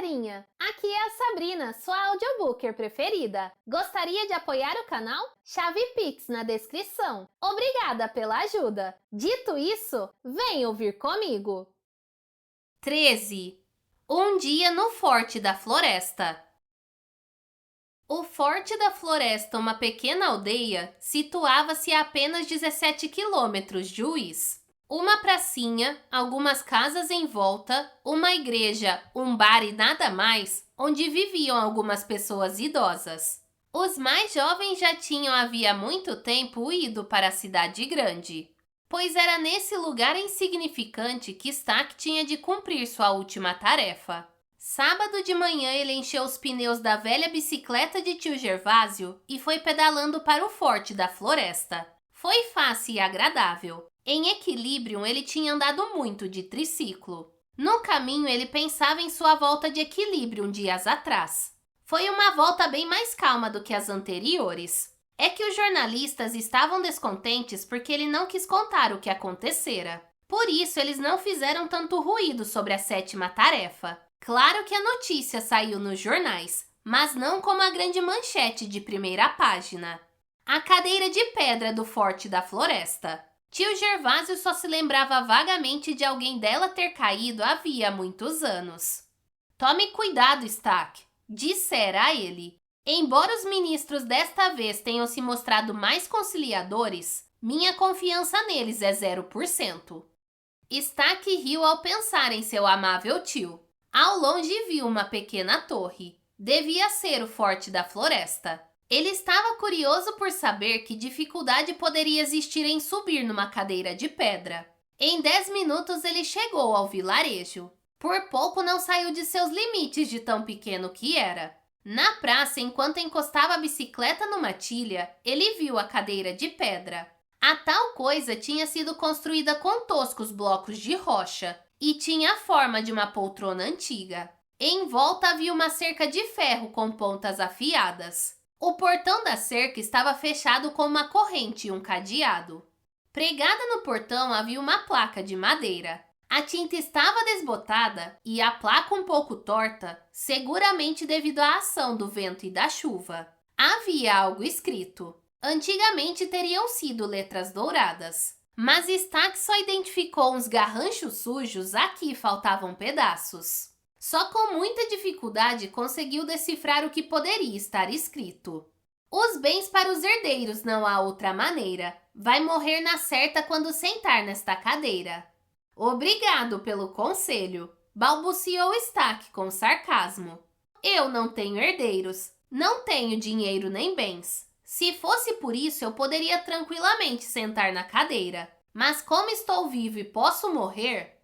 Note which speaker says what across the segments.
Speaker 1: galerinha! Aqui é a Sabrina, sua audiobooker preferida. Gostaria de apoiar o canal? Chave Pix na descrição. Obrigada pela ajuda. Dito isso, vem ouvir comigo. 13. Um dia no Forte da Floresta. O Forte da Floresta, uma pequena aldeia, situava-se a apenas 17 quilômetros de Uís. Uma pracinha, algumas casas em volta, uma igreja, um bar e nada mais, onde viviam algumas pessoas idosas. Os mais jovens já tinham havia muito tempo ido para a cidade grande, pois era nesse lugar insignificante que Stack tinha de cumprir sua última tarefa. Sábado de manhã ele encheu os pneus da velha bicicleta de tio Gervásio e foi pedalando para o Forte da Floresta. Foi fácil e agradável. Em Equilibrium, ele tinha andado muito de triciclo. No caminho, ele pensava em sua volta de Equilibrium dias atrás. Foi uma volta bem mais calma do que as anteriores. É que os jornalistas estavam descontentes porque ele não quis contar o que acontecera. Por isso, eles não fizeram tanto ruído sobre a sétima tarefa. Claro que a notícia saiu nos jornais, mas não como a grande manchete de primeira página. A cadeira de pedra do Forte da Floresta. Tio Gervásio só se lembrava vagamente de alguém dela ter caído havia muitos anos. Tome cuidado, Stack, dissera a ele. Embora os ministros desta vez tenham se mostrado mais conciliadores, minha confiança neles é 0%. Stack riu ao pensar em seu amável tio. Ao longe viu uma pequena torre. Devia ser o Forte da Floresta. Ele estava curioso por saber que dificuldade poderia existir em subir numa cadeira de pedra. Em 10 minutos ele chegou ao vilarejo. Por pouco não saiu de seus limites de tão pequeno que era. Na praça, enquanto encostava a bicicleta numa tilha, ele viu a cadeira de pedra. A tal coisa tinha sido construída com toscos blocos de rocha e tinha a forma de uma poltrona antiga. Em volta havia uma cerca de ferro com pontas afiadas. O portão da cerca estava fechado com uma corrente e um cadeado. Pregada no portão havia uma placa de madeira. A tinta estava desbotada e a placa um pouco torta, seguramente devido à ação do vento e da chuva. Havia algo escrito. Antigamente teriam sido letras douradas, mas Stack só identificou uns garranchos sujos, aqui faltavam pedaços. Só com muita dificuldade conseguiu decifrar o que poderia estar escrito. Os bens para os herdeiros, não há outra maneira. Vai morrer na certa quando sentar nesta cadeira. Obrigado pelo conselho, balbuciou Stack com sarcasmo. Eu não tenho herdeiros, não tenho dinheiro nem bens. Se fosse por isso, eu poderia tranquilamente sentar na cadeira. Mas como estou vivo e posso morrer...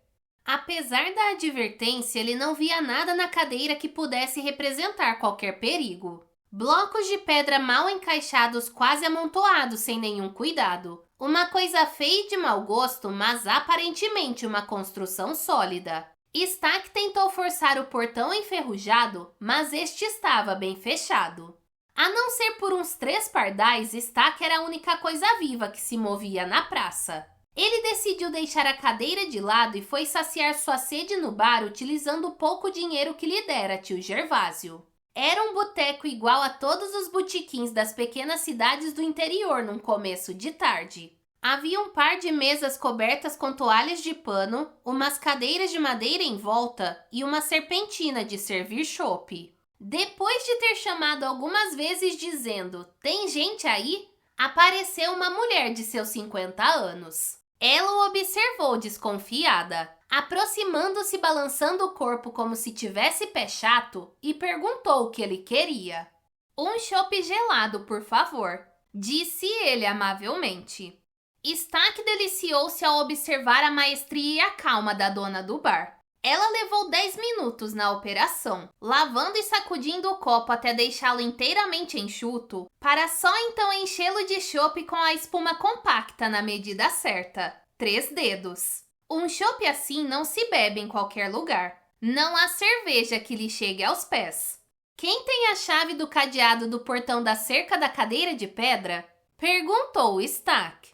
Speaker 1: Apesar da advertência, ele não via nada na cadeira que pudesse representar qualquer perigo. Blocos de pedra mal encaixados, quase amontoados sem nenhum cuidado. Uma coisa feia e de mau gosto, mas aparentemente uma construção sólida. Stack tentou forçar o portão enferrujado, mas este estava bem fechado. A não ser por uns 3 pardais, Stack era a única coisa viva que se movia na praça. Ele decidiu deixar a cadeira de lado e foi saciar sua sede no bar utilizando o pouco dinheiro que lhe dera tio Gervásio. Era um boteco igual a todos os botequins das pequenas cidades do interior num começo de tarde. Havia um par de mesas cobertas com toalhas de pano, umas cadeiras de madeira em volta e uma serpentina de servir chopp. Depois de ter chamado algumas vezes dizendo, tem gente aí? Apareceu uma mulher de seus 50 anos. Ela o observou desconfiada, aproximando-se balançando o corpo como se tivesse pé chato e perguntou o que ele queria. Um chopp gelado, por favor, disse ele amavelmente. Stack deliciou-se ao observar a maestria e a calma da dona do bar. Ela levou 10 minutos na operação, lavando e sacudindo o copo até deixá-lo inteiramente enxuto, para só então enchê-lo de chopp com a espuma compacta na medida certa, 3 dedos. Um chopp assim não se bebe em qualquer lugar. Não há cerveja que lhe chegue aos pés. Quem tem a chave do cadeado do portão da cerca da cadeira de pedra? Perguntou Stack.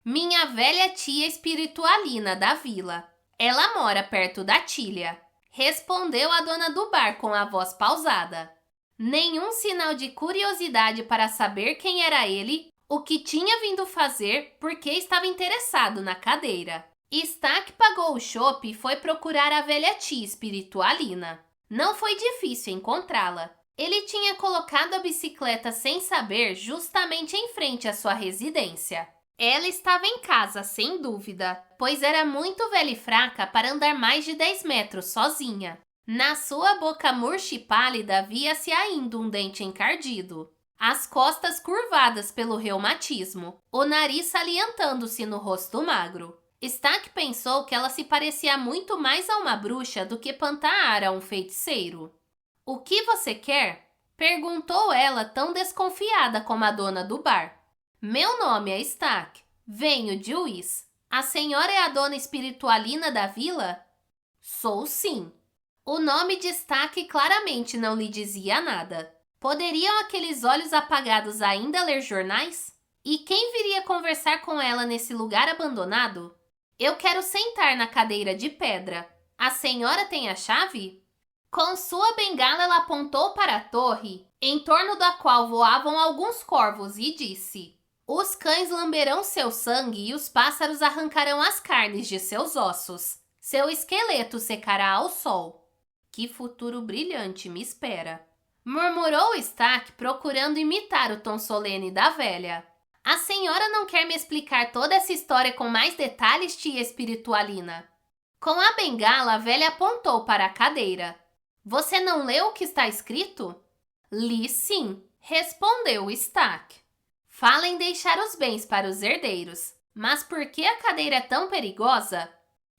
Speaker 1: Minha velha tia espiritualina da vila. Ela mora perto da tilha. Respondeu a dona do bar com a voz pausada. Nenhum sinal de curiosidade para saber quem era ele, o que tinha vindo fazer, porque estava interessado na cadeira. Stack pagou o chopp e foi procurar a velha tia espiritualina. Não foi difícil encontrá-la. Ele tinha colocado a bicicleta sem saber justamente em frente à sua residência. Ela estava em casa, sem dúvida, pois era muito velha e fraca para andar mais de 10 metros sozinha. Na sua boca murcha e pálida via-se ainda um dente encardido. As costas curvadas pelo reumatismo, o nariz salientando-se no rosto magro. Stack pensou que ela se parecia muito mais a uma bruxa do que Pantaar a um feiticeiro. « O que você quer? » perguntou ela tão desconfiada como a dona do bar. « Meu nome é Stack. Venho de Whis. A senhora é a dona espiritualina da vila? »« Sou sim. » O nome de Stack claramente não lhe dizia nada. Poderiam aqueles olhos apagados ainda ler jornais? E quem viria conversar com ela nesse lugar abandonado? Eu quero sentar na cadeira de pedra. A senhora tem a chave? Com sua bengala ela apontou para a torre, em torno da qual voavam alguns corvos, e disse: os cães lamberão seu sangue e os pássaros arrancarão as carnes de seus ossos. Seu esqueleto secará ao sol. Que futuro brilhante me espera! Murmurou Stack, procurando imitar o tom solene da velha. A senhora não quer me explicar toda essa história com mais detalhes, tia espiritualina? Com a bengala, a velha apontou para a cadeira. Você não leu o que está escrito? Li sim, respondeu Stack. Fala em deixar os bens para os herdeiros. Mas por que a cadeira é tão perigosa?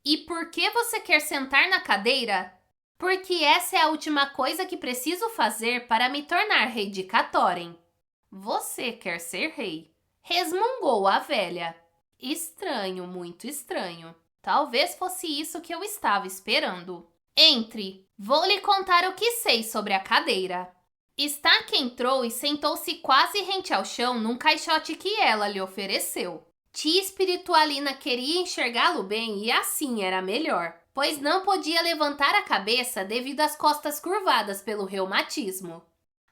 Speaker 1: E por que você quer sentar na cadeira? Porque essa é a última coisa que preciso fazer para me tornar rei de Catoren. Você quer ser rei? Resmungou a velha. Estranho, muito estranho. Talvez fosse isso que eu estava esperando. Entre, vou lhe contar o que sei sobre a cadeira. Stack entrou e sentou-se quase rente ao chão num caixote que ela lhe ofereceu. Tia espiritualina queria enxergá-lo bem e assim era melhor, pois não podia levantar a cabeça devido às costas curvadas pelo reumatismo.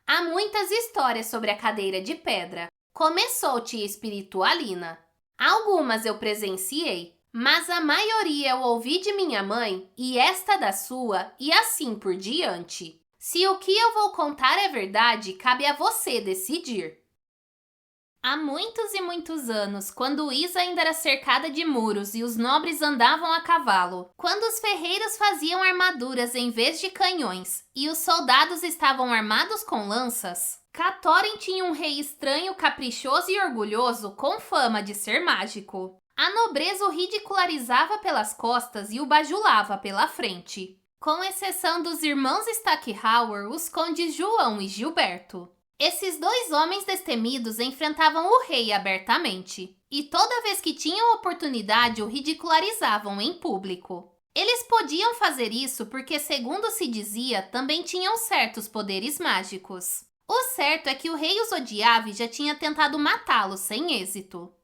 Speaker 1: Há muitas histórias sobre a cadeira de pedra. Começou tia espiritualina. Algumas eu presenciei, mas a maioria eu ouvi de minha mãe e esta da sua e assim por diante. Se o que eu vou contar é verdade, cabe a você decidir. Há muitos e muitos anos, quando Isa ainda era cercada de muros e os nobres andavam a cavalo, quando os ferreiros faziam armaduras em vez de canhões e os soldados estavam armados com lanças, Catoren tinha um rei estranho, caprichoso e orgulhoso com fama de ser mágico. A nobreza o ridicularizava pelas costas e o bajulava pela frente, com exceção dos irmãos Stackhauer, os condes João e Gilberto. Esses dois homens destemidos enfrentavam o rei abertamente, e toda vez que tinham oportunidade o ridicularizavam em público. Eles podiam fazer isso porque, segundo se dizia, também tinham certos poderes mágicos. O certo é que o rei os odiava e já tinha tentado matá-los sem êxito.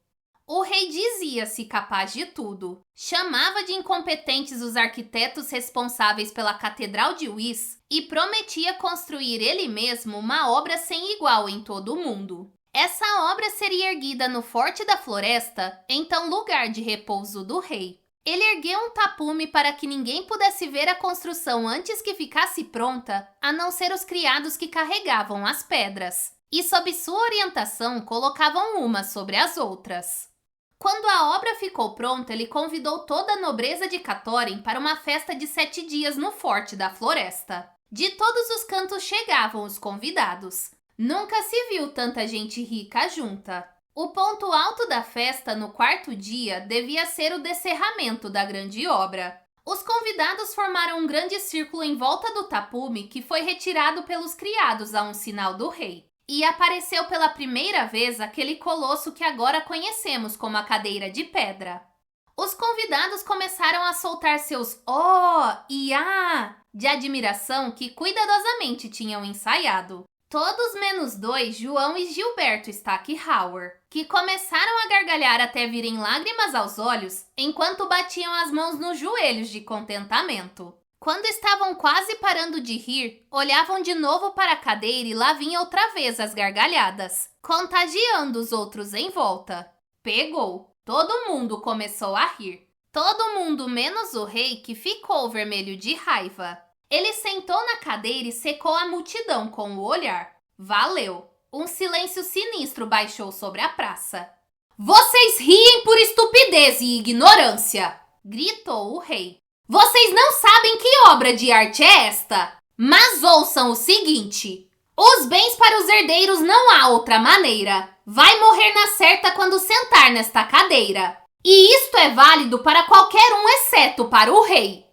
Speaker 1: O rei dizia-se capaz de tudo. Chamava de incompetentes os arquitetos responsáveis pela Catedral de Whis e prometia construir ele mesmo uma obra sem igual em todo o mundo. Essa obra seria erguida no Forte da Floresta, então lugar de repouso do rei. Ele ergueu um tapume para que ninguém pudesse ver a construção antes que ficasse pronta, a não ser os criados que carregavam as pedras. E sob sua orientação colocavam umas sobre as outras. Quando a obra ficou pronta, ele convidou toda a nobreza de Catoren para uma festa de 7 dias no Forte da Floresta. De todos os cantos chegavam os convidados. Nunca se viu tanta gente rica junta. O ponto alto da festa, no 4º dia, devia ser o descerramento da grande obra. Os convidados formaram um grande círculo em volta do tapume que foi retirado pelos criados a um sinal do rei. E apareceu pela primeira vez aquele colosso que agora conhecemos como a cadeira de pedra. Os convidados começaram a soltar seus "oh" e "ah" de admiração que cuidadosamente tinham ensaiado. Todos menos 2, João e Gilberto Stackhauer, que começaram a gargalhar até virem lágrimas aos olhos, enquanto batiam as mãos nos joelhos de contentamento. Quando estavam quase parando de rir, olhavam de novo para a cadeira e lá vinha outra vez as gargalhadas, contagiando os outros em volta. Pegou. Todo mundo começou a rir. Todo mundo menos o rei, que ficou vermelho de raiva. Ele sentou na cadeira e secou a multidão com o olhar. Valeu! Um silêncio sinistro baixou sobre a praça. Vocês riem por estupidez e ignorância! Gritou o rei. Vocês não sabem que obra de arte é esta? Mas ouçam o seguinte. Os bens para os herdeiros não há outra maneira. Vai morrer na certa quando sentar nesta cadeira. E isto é válido para qualquer um exceto para o rei.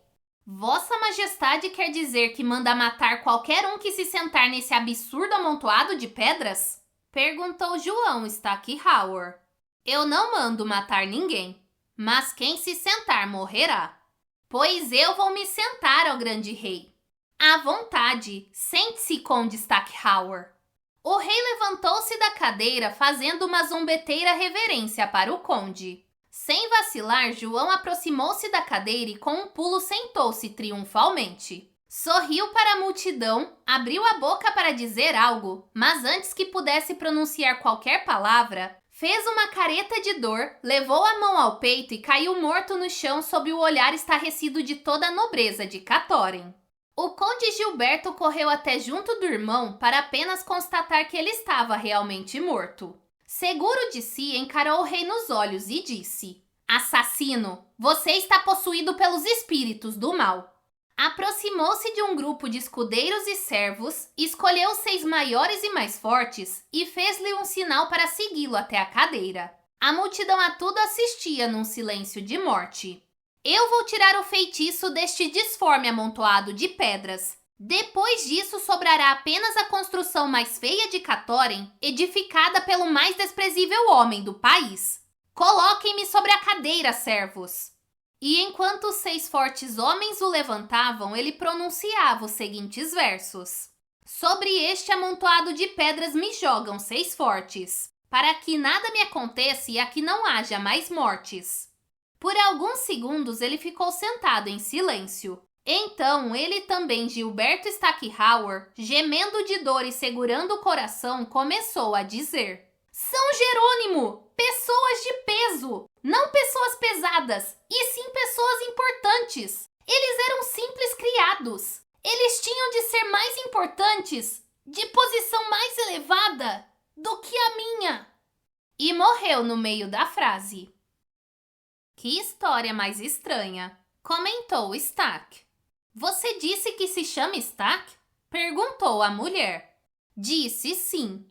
Speaker 1: Vossa Majestade quer dizer que manda matar qualquer um que se sentar nesse absurdo amontoado de pedras? Perguntou João Stackhauer. Eu não mando matar ninguém, mas quem se sentar morrerá. Pois eu vou me sentar, ó grande rei. À vontade, sente-se, conde Stackhauer. O rei levantou-se da cadeira fazendo uma zombeteira reverência para o conde. Sem vacilar, João aproximou-se da cadeira e com um pulo sentou-se triunfalmente. Sorriu para a multidão, abriu a boca para dizer algo, mas antes que pudesse pronunciar qualquer palavra, fez uma careta de dor, levou a mão ao peito e caiu morto no chão sob o olhar estarrecido de toda a nobreza de Cathoren. O conde Gilberto correu até junto do irmão para apenas constatar que ele estava realmente morto. Seguro de si, encarou o rei nos olhos e disse: Assassino, você está possuído pelos espíritos do mal. Aproximou-se de um grupo de escudeiros e servos, escolheu os 6 maiores e mais fortes e fez-lhe um sinal para segui-lo até a cadeira. A multidão a tudo assistia num silêncio de morte. Eu vou tirar o feitiço deste disforme amontoado de pedras. Depois disso sobrará apenas a construção mais feia de Cathoren, edificada pelo mais desprezível homem do país. Coloquem-me sobre a cadeira, servos. E enquanto os 6 fortes homens o levantavam, ele pronunciava os seguintes versos. Sobre este amontoado de pedras me jogam 6 fortes, para que nada me aconteça e aqui não haja mais mortes. Por alguns segundos ele ficou sentado em silêncio. Então, ele também, Gilberto Stackhauer, gemendo de dor e segurando o coração, começou a dizer: São Jerônimo! Pessoas de peso! Não pessoas pesadas, e sim pessoas importantes! Eles eram simples criados! Eles tinham de ser mais importantes, de posição mais elevada, do que a minha! E morreu no meio da frase. Que história mais estranha! Comentou Stack. Você disse que se chama Stack? Perguntou a mulher. Disse sim.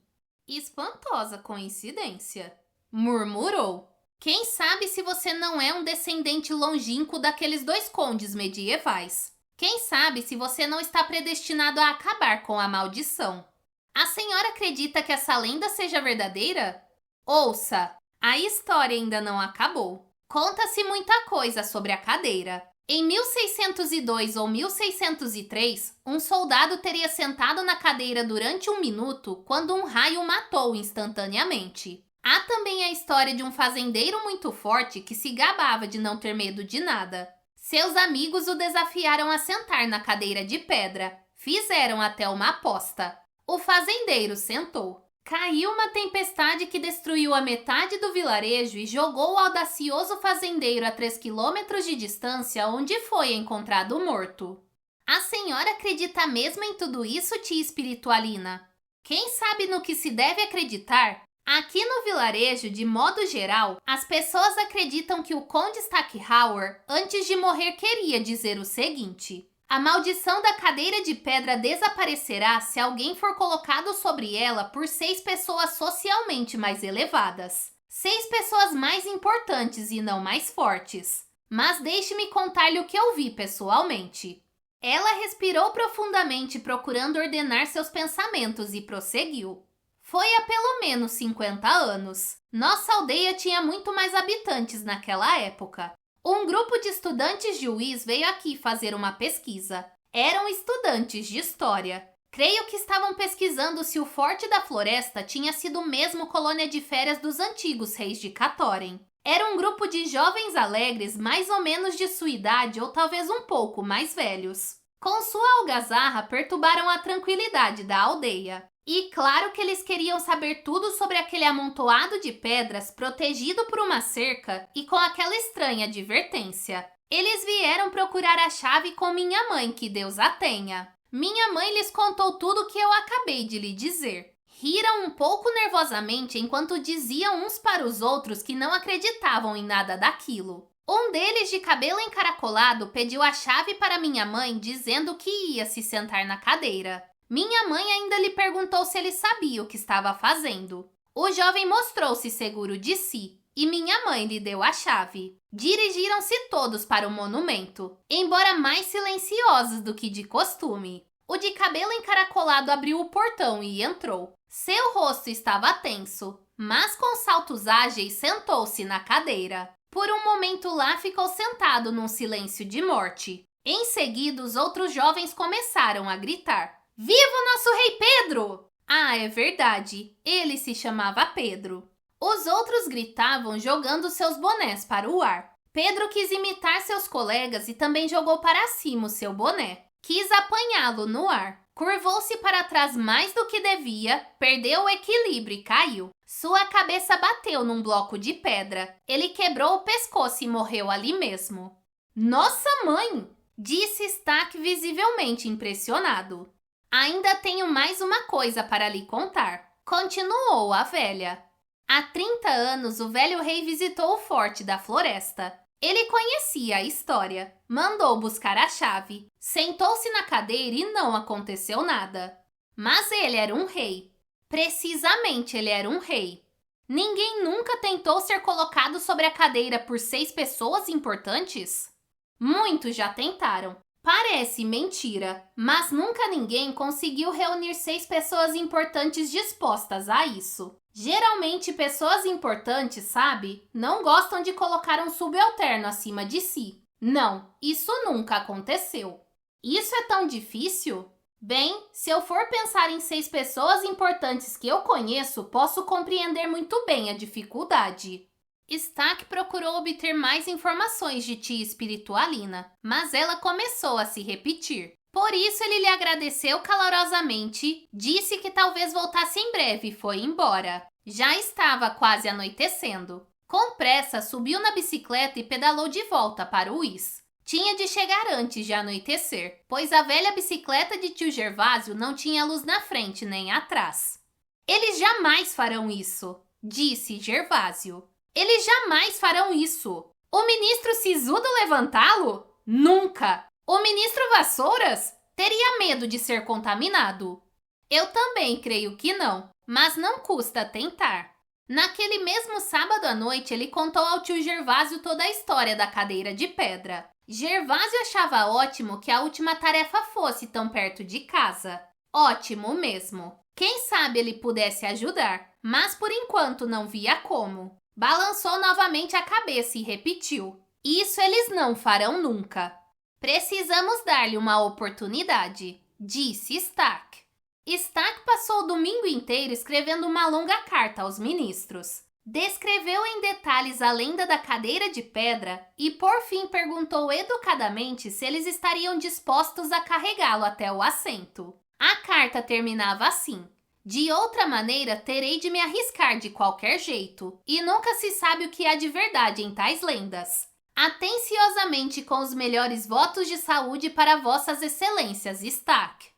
Speaker 1: Espantosa coincidência. Murmurou. Quem sabe se você não é um descendente longínquo daqueles 2 condes medievais? Quem sabe se você não está predestinado a acabar com a maldição? A senhora acredita que essa lenda seja verdadeira? Ouça, a história ainda não acabou. Conta-se muita coisa sobre a cadeira. Em 1602 ou 1603, um soldado teria sentado na cadeira durante 1 minuto quando um raio o matou instantaneamente. Há também a história de um fazendeiro muito forte que se gabava de não ter medo de nada. Seus amigos o desafiaram a sentar na cadeira de pedra. Fizeram até uma aposta. O fazendeiro sentou. Caiu uma tempestade que destruiu a metade do vilarejo e jogou o audacioso fazendeiro a 3 quilômetros de distância, onde foi encontrado morto. A senhora acredita mesmo em tudo isso, tia espiritualina? Quem sabe no que se deve acreditar? Aqui no vilarejo, de modo geral, as pessoas acreditam que o conde Stackhauer, antes de morrer, queria dizer o seguinte: a maldição da cadeira de pedra desaparecerá se alguém for colocado sobre ela por 6 pessoas socialmente mais elevadas. 6 pessoas mais importantes e não mais fortes. Mas deixe-me contar-lhe o que eu vi pessoalmente. Ela respirou profundamente, procurando ordenar seus pensamentos, e prosseguiu. Foi há pelo menos 50 anos. Nossa aldeia tinha muito mais habitantes naquela época. Um grupo de estudantes de Uís veio aqui fazer uma pesquisa. Eram estudantes de história. Creio que estavam pesquisando se o Forte da Floresta tinha sido mesmo colônia de férias dos antigos reis de Cathoren. Era um grupo de jovens alegres mais ou menos de sua idade ou talvez um pouco mais velhos. Com sua algazarra, perturbaram a tranquilidade da aldeia. E claro que eles queriam saber tudo sobre aquele amontoado de pedras protegido por uma cerca e com aquela estranha advertência. Eles vieram procurar a chave com minha mãe, que Deus a tenha. Minha mãe lhes contou tudo o que eu acabei de lhe dizer. Riram um pouco nervosamente enquanto diziam uns para os outros que não acreditavam em nada daquilo. Um deles, de cabelo encaracolado, pediu a chave para minha mãe, dizendo que ia se sentar na cadeira. Minha mãe ainda lhe perguntou se ele sabia o que estava fazendo. O jovem mostrou-se seguro de si, e minha mãe lhe deu a chave. Dirigiram-se todos para o monumento, embora mais silenciosos do que de costume. O de cabelo encaracolado abriu o portão e entrou. Seu rosto estava tenso, mas com saltos ágeis sentou-se na cadeira. Por um momento lá ficou sentado num silêncio de morte. Em seguida, os outros jovens começaram a gritar: "Viva o nosso rei Pedro!" Ah, é verdade, ele se chamava Pedro. Os outros gritavam jogando seus bonés para o ar. Pedro quis imitar seus colegas e também jogou para cima o seu boné. Quis apanhá-lo no ar. Curvou-se para trás mais do que devia, perdeu o equilíbrio e caiu. Sua cabeça bateu num bloco de pedra. Ele quebrou o pescoço e morreu ali mesmo. "Nossa mãe!" disse Stack, visivelmente impressionado. "Ainda tenho mais uma coisa para lhe contar", continuou a velha. Há 30 anos, o velho rei visitou o Forte da Floresta. Ele conhecia a história, mandou buscar a chave, sentou-se na cadeira e não aconteceu nada. Mas ele era um rei. Precisamente, ele era um rei. Ninguém nunca tentou ser colocado sobre a cadeira por 6 pessoas importantes? Muitos já tentaram. Parece mentira, mas nunca ninguém conseguiu reunir 6 pessoas importantes dispostas a isso. Geralmente, pessoas importantes, sabe, não gostam de colocar um subalterno acima de si. Não, isso nunca aconteceu. Isso é tão difícil? Bem, se eu for pensar em 6 pessoas importantes que eu conheço, posso compreender muito bem a dificuldade. Stack procurou obter mais informações de tia espiritualina, mas ela começou a se repetir. Por isso ele lhe agradeceu calorosamente, disse que talvez voltasse em breve e foi embora. Já estava quase anoitecendo. Com pressa, subiu na bicicleta e pedalou de volta para o Whis. Tinha de chegar antes de anoitecer, pois a velha bicicleta de tio Gervásio não tinha luz na frente nem atrás. "Eles jamais farão isso", disse Gervásio. "Eles jamais farão isso. O ministro Sisudo levantá-lo? Nunca! O ministro Vassouras teria medo de ser contaminado." Eu também creio que não, mas não custa tentar. Naquele mesmo sábado à noite, ele contou ao tio Gervásio toda a história da cadeira de pedra. Gervásio achava ótimo que a última tarefa fosse tão perto de casa. Ótimo mesmo. Quem sabe ele pudesse ajudar, mas por enquanto não via como. Balançou novamente a cabeça e repetiu: "Isso eles não farão nunca." "Precisamos dar-lhe uma oportunidade", disse Stack. Stack passou o domingo inteiro escrevendo uma longa carta aos ministros. Descreveu em detalhes a lenda da cadeira de pedra e, por fim, perguntou educadamente se eles estariam dispostos a carregá-lo até o assento. A carta terminava assim: "De outra maneira, terei de me arriscar de qualquer jeito, e nunca se sabe o que há de verdade em tais lendas. Atenciosamente com os melhores votos de saúde para vossas excelências, Stack."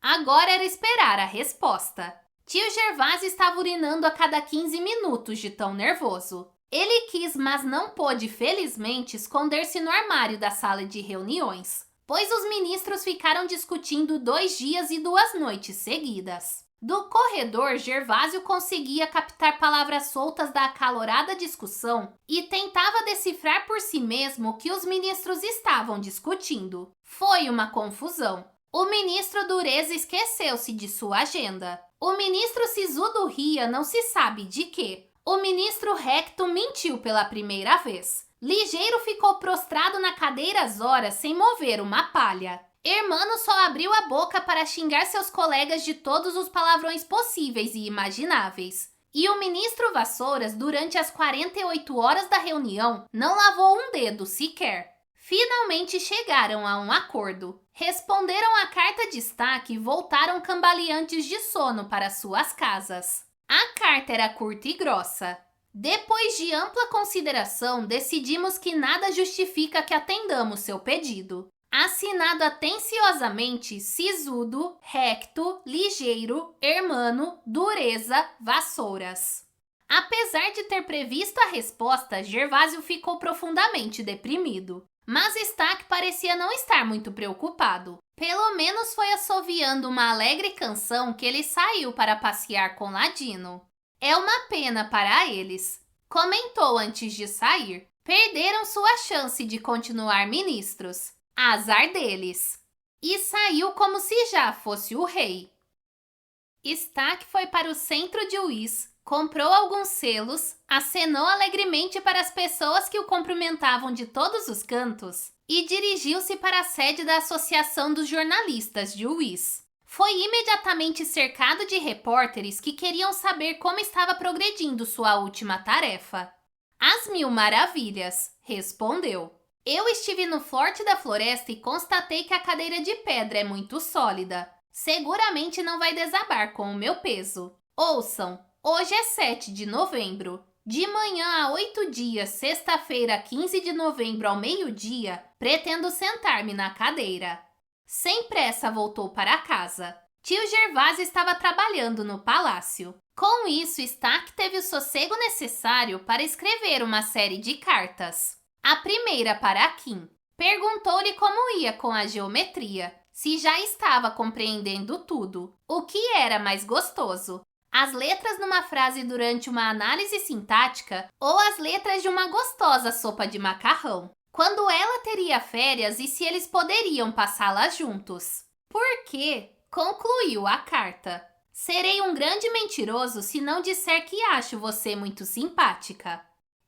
Speaker 1: Agora era esperar a resposta. Tio Gervásio estava urinando a cada 15 minutos de tão nervoso. Ele quis, mas não pôde, felizmente, esconder-se no armário da sala de reuniões, pois os ministros ficaram discutindo 2 dias e 2 noites seguidas. Do corredor, Gervásio conseguia captar palavras soltas da acalorada discussão e tentava decifrar por si mesmo o que os ministros estavam discutindo. Foi uma confusão. O ministro Dureza esqueceu-se de sua agenda. O ministro Sisudo ria não se sabe de quê. O ministro Recto mentiu pela primeira vez. Ligeiro ficou prostrado na cadeira às horas sem mover uma palha. Hermano só abriu a boca para xingar seus colegas de todos os palavrões possíveis e imagináveis. E o ministro Vassouras, durante as 48 horas da reunião, não lavou um dedo sequer. Finalmente chegaram a um acordo. Responderam à carta de Stack e voltaram cambaleantes de sono para suas casas. A carta era curta e grossa. Depois de ampla consideração, decidimos que nada justifica que atendamos seu pedido. Assinado atenciosamente, sisudo, recto, ligeiro, hermano, dureza, Vassouras. Apesar de ter previsto a resposta, Gervásio ficou profundamente deprimido. Mas Stack parecia não estar muito preocupado. Pelo menos foi assoviando uma alegre canção que ele saiu para passear com Ladino. É uma pena para eles, comentou antes de sair. Perderam sua chance de continuar ministros. Azar deles. E saiu como se já fosse o rei. Stack foi para o centro de Wyss, comprou alguns selos, acenou alegremente para as pessoas que o cumprimentavam de todos os cantos e dirigiu-se para a sede da Associação dos Jornalistas de Wyss. Foi imediatamente cercado de repórteres que queriam saber como estava progredindo sua última tarefa. Às 1000 maravilhas, respondeu. Eu estive no Forte da Floresta e constatei que a cadeira de pedra é muito sólida. Seguramente não vai desabar com o meu peso. Ouçam, hoje é 7 de novembro. De manhã a 8 dias, sexta-feira, 15 de novembro ao meio-dia, pretendo sentar-me na cadeira. Sem pressa voltou para casa. Tio Gervásio estava trabalhando no palácio. Com isso, Stack teve o sossego necessário para escrever uma série de cartas. A primeira para Kim. Perguntou-lhe como ia com a geometria, se já estava compreendendo tudo, o que era mais gostoso, as letras numa frase durante uma análise sintática ou as letras de uma gostosa sopa de macarrão. Quando ela teria férias e se eles poderiam passá-las juntos. Porque, concluiu a carta, serei um grande mentiroso se não disser que acho você muito simpática.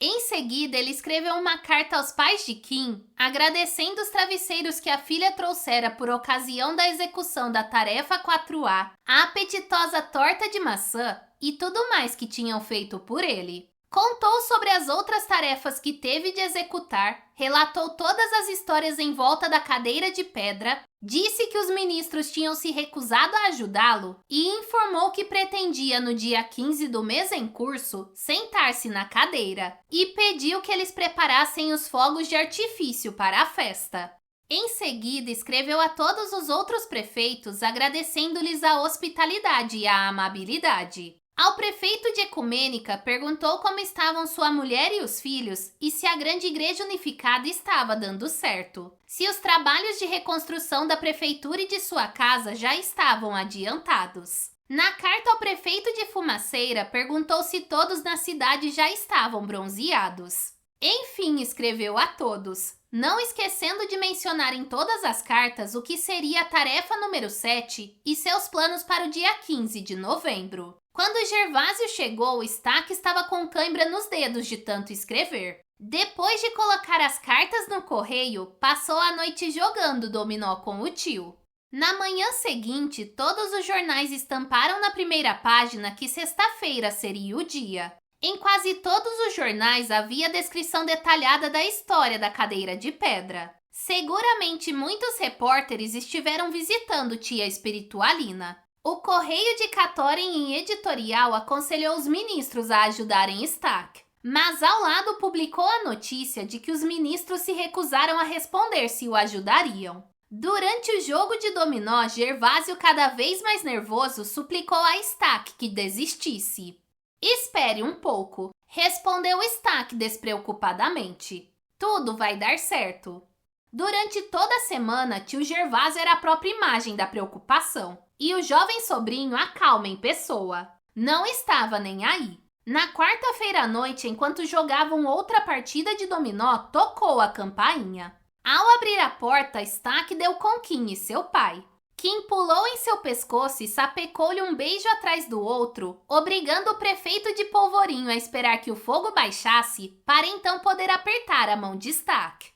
Speaker 1: Em seguida, ele escreveu uma carta aos pais de Kim, agradecendo os travesseiros que a filha trouxera por ocasião da execução da tarefa 4A, a apetitosa torta de maçã e tudo mais que tinham feito por ele. Contou sobre as outras tarefas que teve de executar, relatou todas as histórias em volta da cadeira de pedra, disse que os ministros tinham se recusado a ajudá-lo e informou que pretendia, no dia 15 do mês em curso, sentar-se na cadeira e pediu que eles preparassem os fogos de artifício para a festa. Em seguida, escreveu a todos os outros prefeitos agradecendo-lhes a hospitalidade e a amabilidade. Ao prefeito de Ecumênica perguntou como estavam sua mulher e os filhos e se a grande igreja unificada estava dando certo, se os trabalhos de reconstrução da prefeitura e de sua casa já estavam adiantados. Na carta ao prefeito de Fumaceira perguntou se todos na cidade já estavam bronzeados. Enfim, escreveu a todos, não esquecendo de mencionar em todas as cartas o que seria a tarefa número 7 e seus planos para o dia 15 de novembro. Quando Gervásio chegou, Stack estava com cãibra nos dedos de tanto escrever. Depois de colocar as cartas no correio, passou a noite jogando dominó com o tio. Na manhã seguinte, todos os jornais estamparam na primeira página que sexta-feira seria o dia. Em quase todos os jornais havia descrição detalhada da história da cadeira de pedra. Seguramente muitos repórteres estiveram visitando tia Espiritualina. O Correio de Catória, em editorial, aconselhou os ministros a ajudarem Stack, mas ao lado publicou a notícia de que os ministros se recusaram a responder se o ajudariam. Durante o jogo de dominó, Gervásio, cada vez mais nervoso, suplicou a Stack que desistisse. Espere um pouco, respondeu Stack despreocupadamente. Tudo vai dar certo. Durante toda a semana, tio Gervásio era a própria imagem da preocupação. E o jovem sobrinho a calma em pessoa. Não estava nem aí. Na quarta-feira à noite, enquanto jogavam outra partida de dominó, tocou a campainha. Ao abrir a porta, Stack deu com Kim e seu pai. Kim pulou em seu pescoço e sapecou-lhe um beijo atrás do outro, obrigando o prefeito de Polvorinho a esperar que o fogo baixasse para então poder apertar a mão de Stack.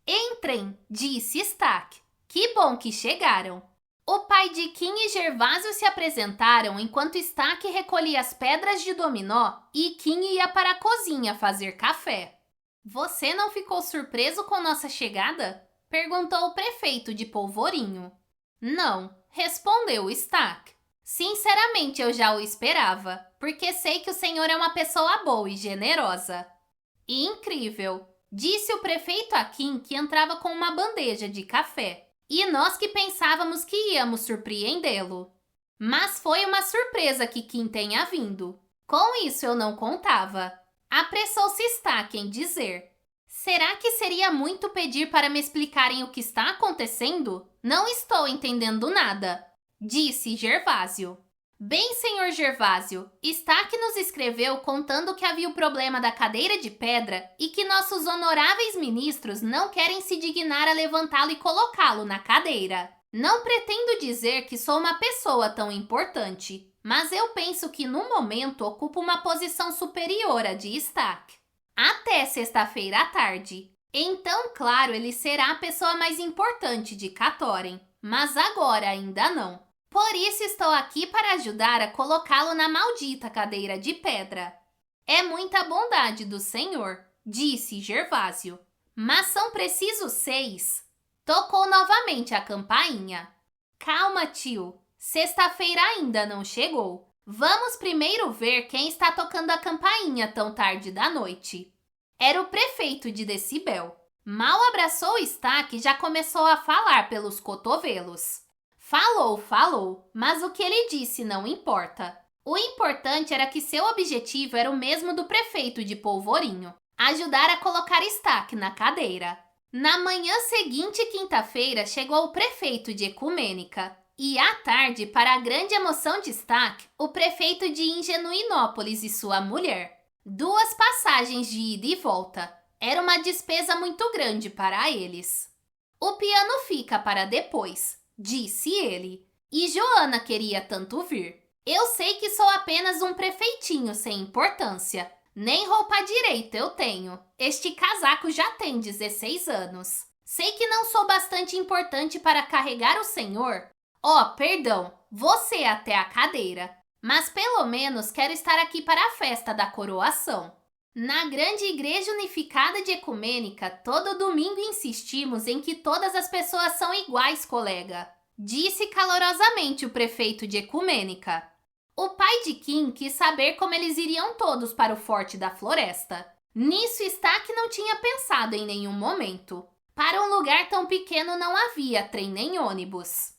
Speaker 1: Entrem, disse Stack. Que bom que chegaram! O pai de Kim e Gervásio se apresentaram enquanto Stack recolhia as pedras de dominó e Kim ia para a cozinha fazer café. Você não ficou surpreso com nossa chegada? Perguntou o prefeito de Polvorinho. Não, respondeu Stack. Sinceramente, eu já o esperava, porque sei que o senhor é uma pessoa boa e generosa. Incrível! Disse o prefeito a Kim, que entrava com uma bandeja de café. E nós que pensávamos que íamos surpreendê-lo. Mas foi uma surpresa que Kim tenha vindo. Com isso eu não contava. Apressou-se Stack em dizer: será que seria muito pedir para me explicarem o que está acontecendo? Não estou entendendo nada, disse Gervásio. Bem, senhor Gervásio, Stack nos escreveu contando que havia o problema da cadeira de pedra e que nossos honoráveis ministros não querem se dignar a levantá-lo e colocá-lo na cadeira. Não pretendo dizer que sou uma pessoa tão importante, mas eu penso que no momento ocupo uma posição superior à de Stack. Até sexta-feira à tarde. Então, claro, ele será a pessoa mais importante de Katoren, mas agora ainda não. Por isso estou aqui para ajudar a colocá-lo na maldita cadeira de pedra. É muita bondade do senhor, disse Gervásio. Mas são precisos 6. Tocou novamente a campainha. Calma, tio. Sexta-feira ainda não chegou. Vamos primeiro ver quem está tocando a campainha tão tarde da noite. Era o prefeito de Decibel. Mal abraçou Stack e já começou a falar pelos cotovelos. Falou, mas o que ele disse não importa. O importante era que seu objetivo era o mesmo do prefeito de Polvorinho, ajudar a colocar Stack na cadeira. Na manhã seguinte, quinta-feira, chegou o prefeito de Ecumênica. E à tarde, para a grande emoção de Stack, o prefeito de Ingenuinópolis e sua mulher. 2 passagens de ida e volta. Era uma despesa muito grande para eles. O piano fica para depois, disse ele. E Joana queria tanto vir. Eu sei que sou apenas um prefeitinho sem importância. Nem roupa direita eu tenho. Este casaco já tem 16 anos. Sei que não sou bastante importante para carregar o senhor. Perdão, você até a cadeira. Mas pelo menos quero estar aqui para a festa da coroação. Na grande igreja unificada de Ecumênica, todo domingo insistimos em que todas as pessoas são iguais, colega. Disse calorosamente o prefeito de Ecumênica. O pai de Kim quis saber como eles iriam todos para o Forte da Floresta. Nisso Stack não tinha pensado em nenhum momento. Para um lugar tão pequeno não havia trem nem ônibus.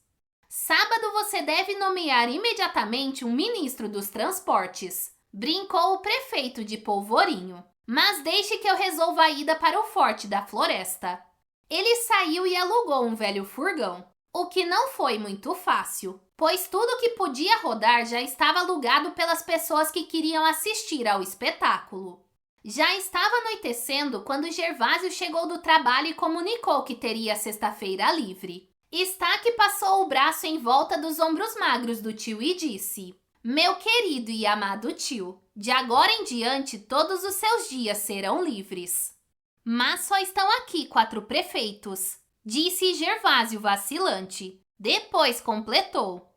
Speaker 1: Sábado você deve nomear imediatamente um ministro dos transportes, brincou o prefeito de Polvorinho. Mas deixe que eu resolva a ida para o Forte da Floresta. Ele saiu e alugou um velho furgão, o que não foi muito fácil, pois tudo que podia rodar já estava alugado pelas pessoas que queriam assistir ao espetáculo. Já estava anoitecendo quando Gervásio chegou do trabalho e comunicou que teria sexta-feira livre. Stack passou o braço em volta dos ombros magros do tio e disse: meu querido e amado tio, de agora em diante todos os seus dias serão livres. Mas só estão aqui 4 prefeitos, disse Gervásio vacilante. Depois completou: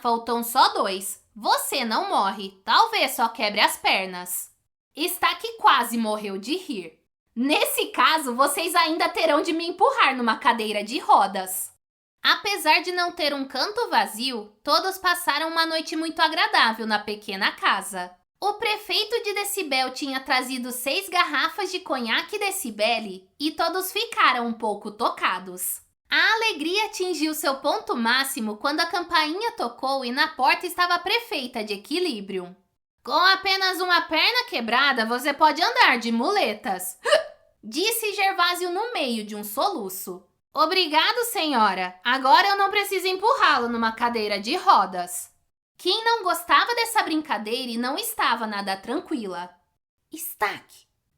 Speaker 1: faltam só 2. Você não morre, talvez só quebre as pernas. Stack quase morreu de rir. Nesse caso, vocês ainda terão de me empurrar numa cadeira de rodas. Apesar de não ter um canto vazio, todos passaram uma noite muito agradável na pequena casa. O prefeito de Decibel tinha trazido 6 garrafas de conhaque Decibeli e todos ficaram um pouco tocados. A alegria atingiu seu ponto máximo quando a campainha tocou e na porta estava a prefeita de Equilibrium. Com apenas uma perna quebrada, você pode andar de muletas, disse Gervásio no meio de um soluço. Obrigado, senhora. Agora eu não preciso empurrá-lo numa cadeira de rodas. Kim não gostava dessa brincadeira e não estava nada tranquila. Stack,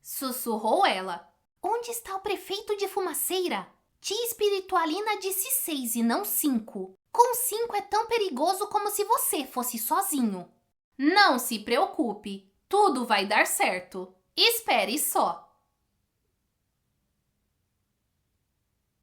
Speaker 1: sussurrou ela. Onde está o prefeito de Fumaceira? Tia Espiritualina disse 6 e não 5. Com 5 é tão perigoso como se você fosse sozinho. Não se preocupe, tudo vai dar certo. Espere só.